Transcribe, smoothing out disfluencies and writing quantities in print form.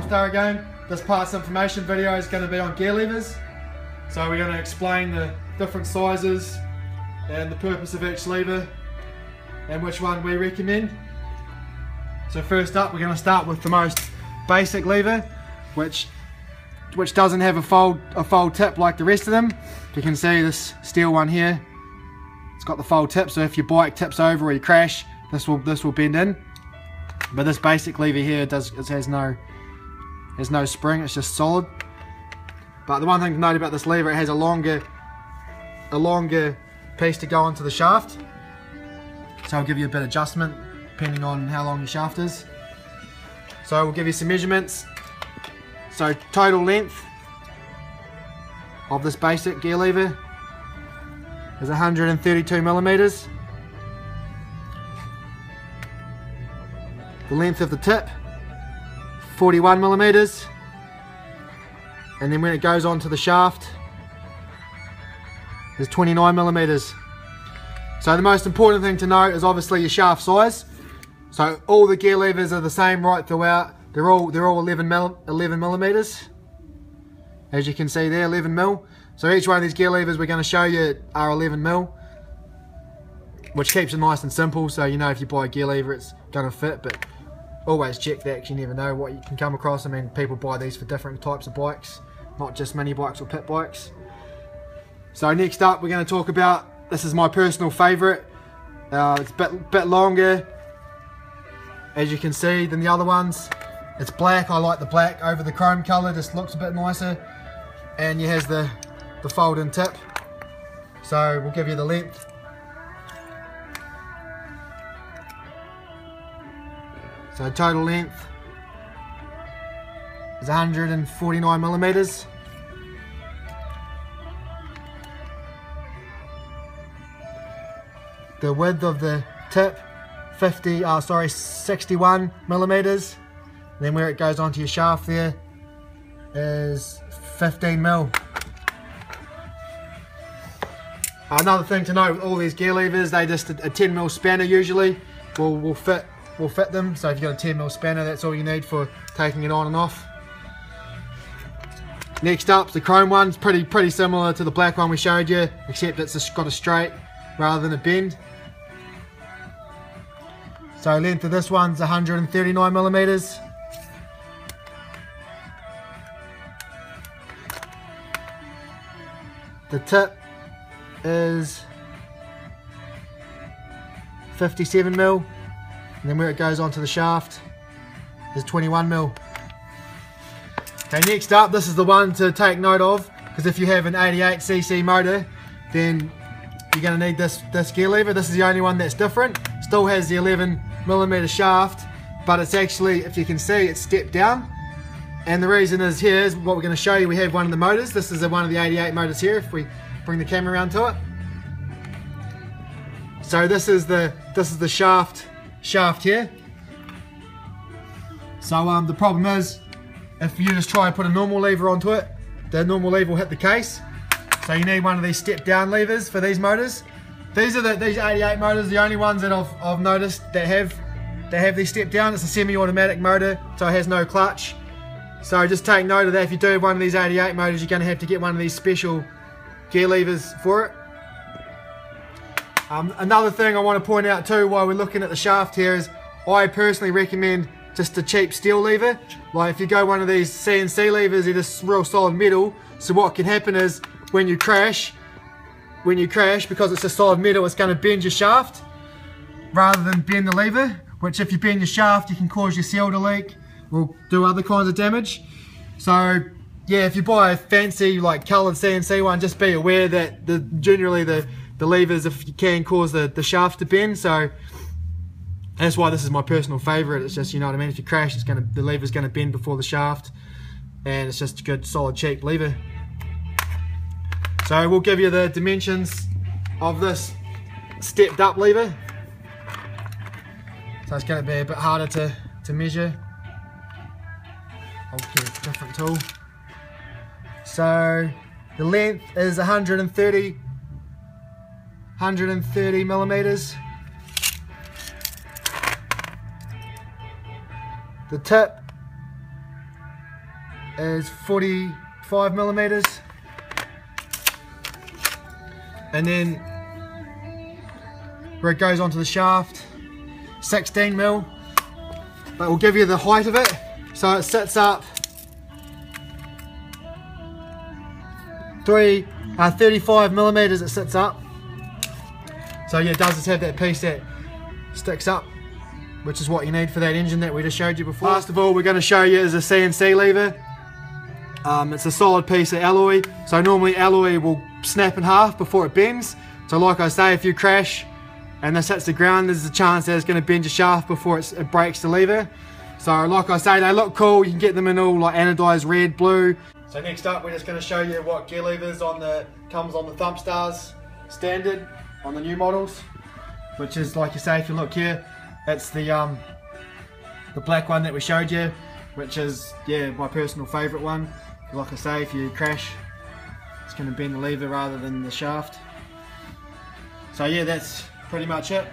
Thumpstar again. This parts information video is going to be on gear levers. So we're going to explain the different sizes and the purpose of each lever and which one we recommend. So first up, we're going to start with the most basic lever, which doesn't have a fold tip like the rest of them. You can see this steel one here, it's got the fold tip, so if your bike tips over or you crash, this will bend in. But this basic lever here has no spring, it's just solid. But the one thing to note about this lever, it has a longer piece to go onto the shaft, so I'll give you a bit of adjustment depending on how long your shaft is. So we'll give you some measurements. So total length of this basic gear lever is 132 millimeters. The length of the tip, 41 millimeters. And then when it goes onto the shaft, is 29 millimeters. So the most important thing to note is obviously your shaft size. So all the gear levers are the same right throughout. They're all 11 millimeters. As you can see there, 11 mil. So each one of these gear levers we're going to show you are 11 mil, which keeps it nice and simple. So you know if you buy a gear lever, it's going to fit. But always check that, because you never know what you can come across. I mean, people buy these for different types of bikes, not just mini bikes or pit bikes. So next up, we're going to talk about, this is my personal favourite. It's a bit longer, as you can see, than the other ones. It's black. I like the black over the chrome colour, just looks a bit nicer. And it has the fold-in tip. So we'll give you the length. So total length is 149 millimeters. The width of the tip, 61 millimeters. Then where it goes onto your shaft there is 15 mil. Another thing to note with all these gear levers, they just a 10 mil spanner usually will fit them. So if you've got a 10 mil spanner, that's all you need for taking it on and off. Next up, the chrome one's pretty similar to the black one we showed you, except it's just got a straight rather than a bend. So length of this one's 139 millimeters. The tip is 57 mil, and then where it goes onto the shaft is 21 mil. Okay, next up, this is the one to take note of, because if you have an 88cc motor, then you're going to need this gear lever. This is the only one that's different. Still has the 11 millimeter shaft, but it's actually, if you can see, it's stepped down. And the reason is, here is what we're going to show you. We have one of the motors. This is one of the 88 motors here, if we bring the camera around to it. So this is the shaft here. So the problem is, if you just try and put a normal lever onto it, the normal lever will hit the case. So you need one of these step down levers for these motors. These 88 motors, the only ones that I've noticed that have these step down. It's a semi-automatic motor, so it has no clutch. So just take note of that. If you do have one of these 88 motors, you're going to have to get one of these special gear levers for it. Another thing I want to point out too while we're looking at the shaft here is, I personally recommend just a cheap steel lever. Like if you go one of these CNC levers, they're just real solid metal. So what can happen is, when you crash, because it's a solid metal, it's going to bend your shaft rather than bend the lever, which if you bend your shaft, you can cause your seal to leak or do other kinds of damage. So yeah, if you buy a fancy like coloured CNC one, just be aware that generally the levers, if you can, cause the shaft to bend. So that's why this is my personal favourite. It's just, you know what I mean, if you crash, the lever's going to bend before the shaft, and it's just a good solid cheap lever. So we'll give you the dimensions of this stepped up lever. So it's going to be a bit harder to measure. I'll get a different tool. So the length is 130 millimeters. The tip is 45 millimeters, and then where it goes onto the shaft, 16 mil. But we'll give you the height of it. So it sits up 35 millimeters. It sits up. So yeah, it does just have that piece that sticks up, which is what you need for that engine that we just showed you before. Last of all, we're going to show you is a CNC lever. It's a solid piece of alloy. So normally alloy will snap in half before it bends. So like I say, if you crash and this hits the ground, there's a chance that it's going to bend your shaft before it breaks the lever. So like I say, they look cool. You can get them in all like anodized red, blue. So next up, we're just going to show you what gear levers comes on the Thumpstars standard on the new models, which is like you say, if you look here, it's the black one that we showed you, which is yeah my personal favourite one. Like I say, if you crash, it's going to bend the lever rather than the shaft. So yeah, that's pretty much it.